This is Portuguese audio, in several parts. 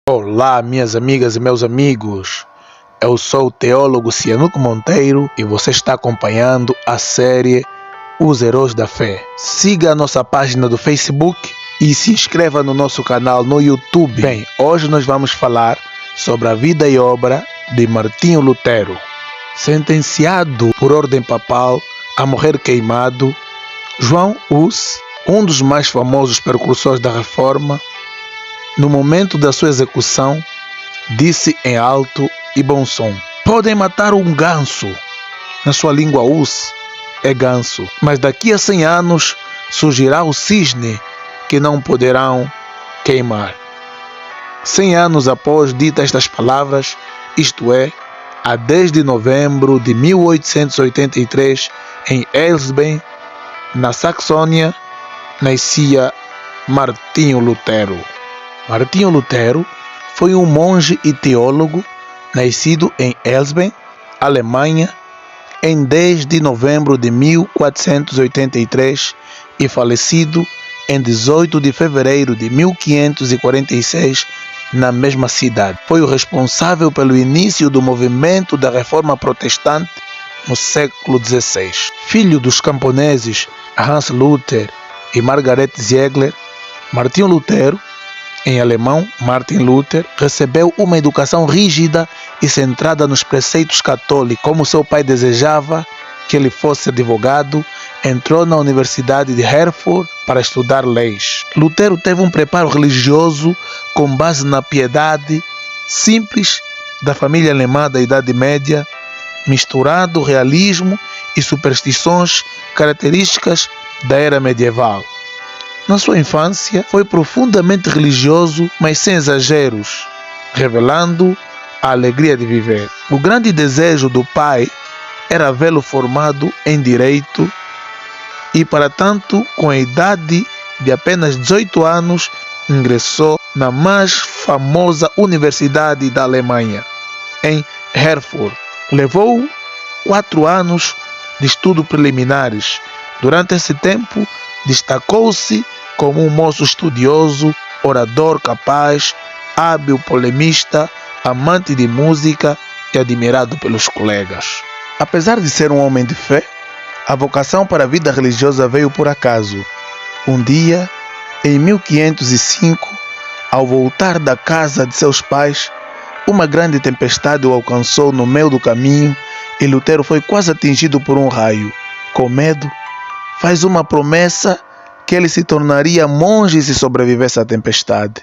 Olá, minhas amigas e meus amigos. Eu sou o teólogo Cianuco Monteiro e você está acompanhando a série Os Heróis da Fé. Siga a nossa página do Facebook e se inscreva no nosso canal no YouTube. Bem, hoje nós vamos falar sobre a vida e obra de Martinho Lutero. Sentenciado por ordem papal a morrer queimado, João Hus, um dos mais famosos precursores da Reforma, no momento da sua execução, disse em alto e bom som: podem matar um ganso. Na sua língua Hus é ganso, mas daqui a 100 anos surgirá o cisne que não poderão queimar. 100 anos após ditas estas palavras, isto é, a 10 de novembro de 1883, em Elsben, na Saxônia, nascia Martinho Lutero. Martinho Lutero foi um monge e teólogo nascido em Elsben, Alemanha, em 10 de novembro de 1483 e falecido em 18 de fevereiro de 1546 na mesma cidade. Foi o responsável pelo início do movimento da Reforma Protestante no século XVI. Filho dos camponeses Hans Luther e Margaret Ziegler, Martinho Lutero, em alemão Martin Luther, recebeu uma educação rígida e centrada nos preceitos católicos. Como seu pai desejava que ele fosse advogado, entrou na Universidade de Erfurt para estudar leis. Lutero teve um preparo religioso com base na piedade simples da família alemã da Idade Média, misturando realismo e superstições características da era medieval. Na sua infância, foi profundamente religioso, mas sem exageros, revelando a alegria de viver. O grande desejo do pai era vê-lo formado em direito e, para tanto, com a idade de apenas 18 anos, ingressou na mais famosa universidade da Alemanha, em Erfurt. Levou 4 anos de estudos preliminares. Durante esse tempo, destacou-se como um moço estudioso, orador capaz, hábil polemista, amante de música e admirado pelos colegas. Apesar de ser um homem de fé, a vocação para a vida religiosa veio por acaso. Um dia, em 1505, ao voltar da casa de seus pais, uma grande tempestade o alcançou no meio do caminho e Lutero foi quase atingido por um raio. Com medo, faz uma promessa que ele se tornaria monge se sobrevivesse à tempestade.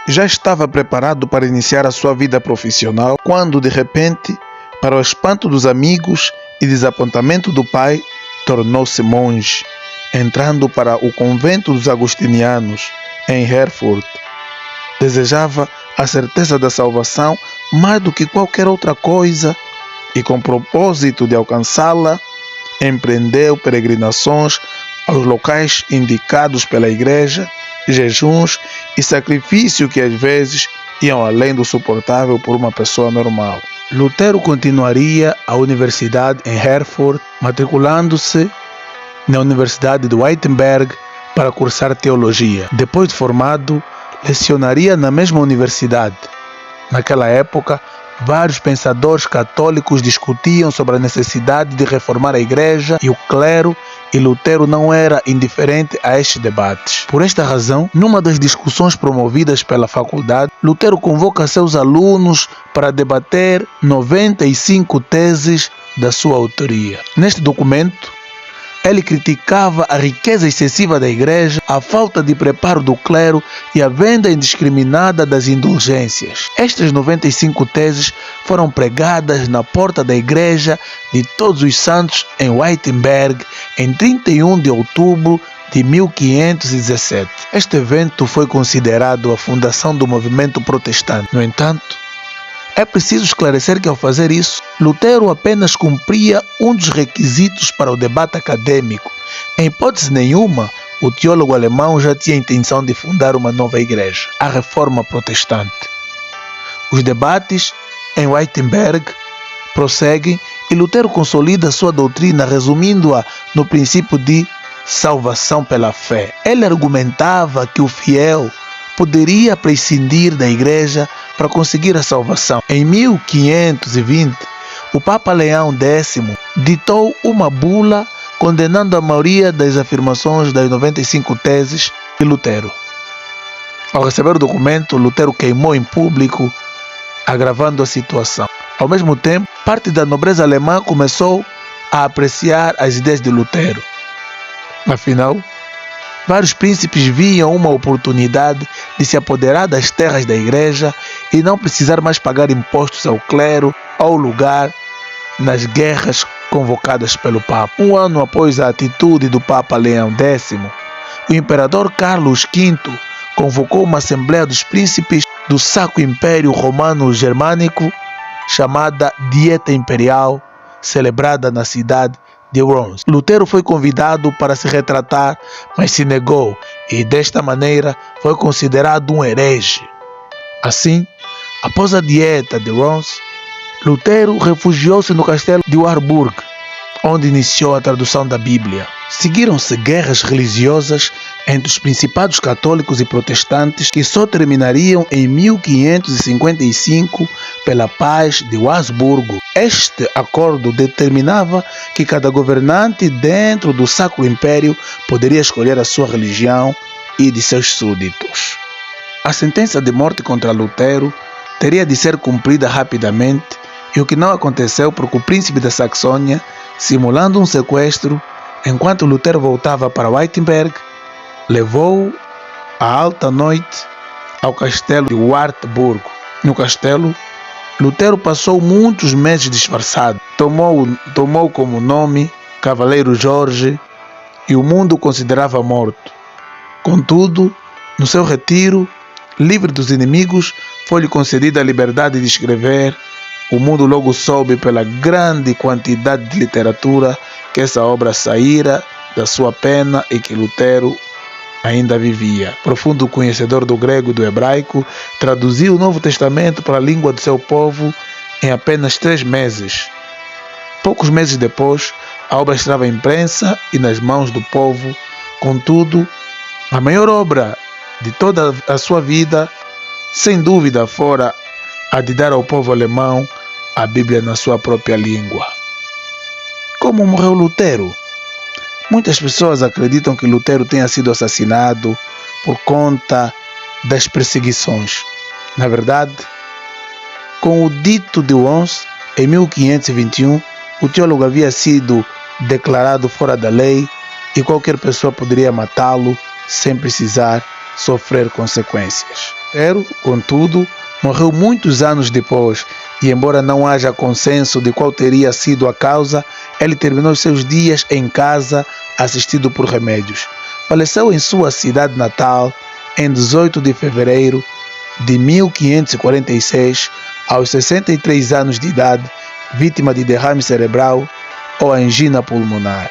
Já estava preparado para iniciar a sua vida profissional quando, de repente, para o espanto dos amigos e desapontamento do pai, tornou-se monge, entrando para o convento dos agostinianos, em Erfurt. Desejava a certeza da salvação mais do que qualquer outra coisa e, com propósito de alcançá-la, empreendeu peregrinações aos locais indicados pela igreja, jejuns e sacrifício que às vezes iam além do suportável por uma pessoa normal. Lutero continuaria a universidade em Erfurt, matriculando-se na Universidade de Wittenberg para cursar teologia. Depois de formado, lecionaria na mesma universidade. Naquela época, vários pensadores católicos discutiam sobre a necessidade de reformar a igreja e o clero, e Lutero não era indiferente a estes debates. Por esta razão, numa das discussões promovidas pela faculdade, Lutero convoca seus alunos para debater 95 teses da sua autoria. Neste documento, ele criticava a riqueza excessiva da igreja, a falta de preparo do clero e a venda indiscriminada das indulgências. Estas 95 teses foram pregadas na porta da igreja de Todos os Santos em Wittenberg em 31 de outubro de 1517. Este evento foi considerado a fundação do movimento protestante. No entanto, é preciso esclarecer que, ao fazer isso, Lutero apenas cumpria um dos requisitos para o debate acadêmico. Em hipótese nenhuma, o teólogo alemão já tinha a intenção de fundar uma nova igreja, a Reforma Protestante. Os debates em Wittenberg prosseguem e Lutero consolida sua doutrina, resumindo-a no princípio de salvação pela fé. Ele argumentava que o fiel poderia prescindir da Igreja para conseguir a salvação. Em 1520, o Papa Leão X ditou uma bula condenando a maioria das afirmações das 95 teses de Lutero. Ao receber o documento, Lutero queimou em público, agravando a situação. Ao mesmo tempo, parte da nobreza alemã começou a apreciar as ideias de Lutero. Afinal, vários príncipes viam uma oportunidade de se apoderar das terras da Igreja e não precisar mais pagar impostos ao clero ou lugar nas guerras convocadas pelo Papa. Um ano após a atitude do Papa Leão X, o imperador Carlos V convocou uma assembleia dos príncipes do Sacro Império Romano Germânico, chamada Dieta Imperial, celebrada na cidade de Worms. Lutero foi convidado para se retratar, mas se negou e desta maneira foi considerado um herege. Assim, após a Dieta de Worms, Lutero refugiou-se no castelo de Warburg, onde iniciou a tradução da Bíblia. Seguiram-se guerras religiosas entre os principados católicos e protestantes que só terminariam em 1555 pela Paz de Habsburgo. Este acordo determinava que cada governante dentro do Sacro Império poderia escolher a sua religião e de seus súditos. A sentença de morte contra Lutero teria de ser cumprida rapidamente, e o que não aconteceu porque o príncipe da Saxônia, simulando um sequestro, enquanto Lutero voltava para Wittenberg, levou-o à alta noite ao castelo de Wartburg. No castelo, Lutero passou muitos meses disfarçado. Tomou como nome Cavaleiro Jorge e o mundo o considerava morto. Contudo, no seu retiro, livre dos inimigos, foi-lhe concedida a liberdade de escrever. O mundo logo soube pela grande quantidade de literatura que essa obra saíra da sua pena e que Lutero ainda vivia. Profundo conhecedor do grego e do hebraico, traduziu o Novo Testamento para a língua do seu povo em apenas 3 meses. Poucos meses depois, a obra estava impressa e nas mãos do povo. Contudo, a maior obra de toda a sua vida, sem dúvida, fora a de dar ao povo alemão a Bíblia na sua própria língua. Como morreu Lutero? Muitas pessoas acreditam que Lutero tenha sido assassinado por conta das perseguições. Na verdade, com o Dito de Worms, em 1521, o teólogo havia sido declarado fora da lei e qualquer pessoa poderia matá-lo sem precisar sofrer consequências. Lutero, contudo, morreu muitos anos depois e, embora não haja consenso de qual teria sido a causa, ele terminou seus dias em casa, assistido por remédios. Faleceu em sua cidade natal em 18 de fevereiro de 1546, aos 63 anos de idade, vítima de derrame cerebral ou angina pulmonar.